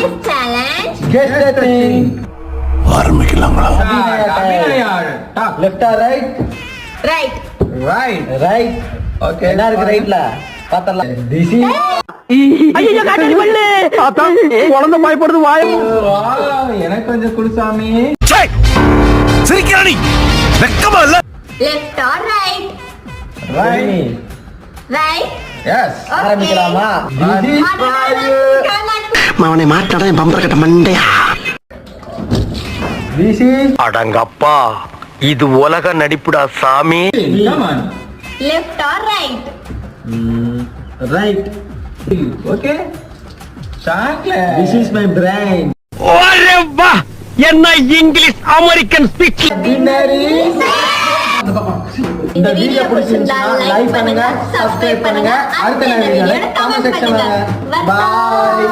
Today's challenge. Guess the thing. ஆரம்பிக்கலாங்களா? Left or right? Right. Right. Okay. என்ன இருக்கு ரைட்ல? பாத்தறலாம். This is ஐயோ காட்டடி பல்லு தாத்தா குழந்தை பயப்படுது வாய் எனக்கு கொஞ்சம் குடுசாமி. சிரிக்கிறானி வெக்கமா இல்ல? Left or right? Right. Right. Yes. Okay. ஆரம்பிக்கலாமா? This is five. அவனை மாட்டாடா என் பம்பர கட்ட மண்டையா This is அடங்கப்பா இது உலக நடிப்புடா சாமி. come on. Left or right? Right. Okay. Chocolate. This is my brain. ஒரே வா என்ன English American speech. Dinner is இந்த வீடியோ பிடிச்சிருந்தா லைக் பண்ணுங்க, சப்ஸ்கிரைப் பண்ணுங்க. அடுத்த வீடியோல கமெண்ட் செக்ஷன்ல பாய்.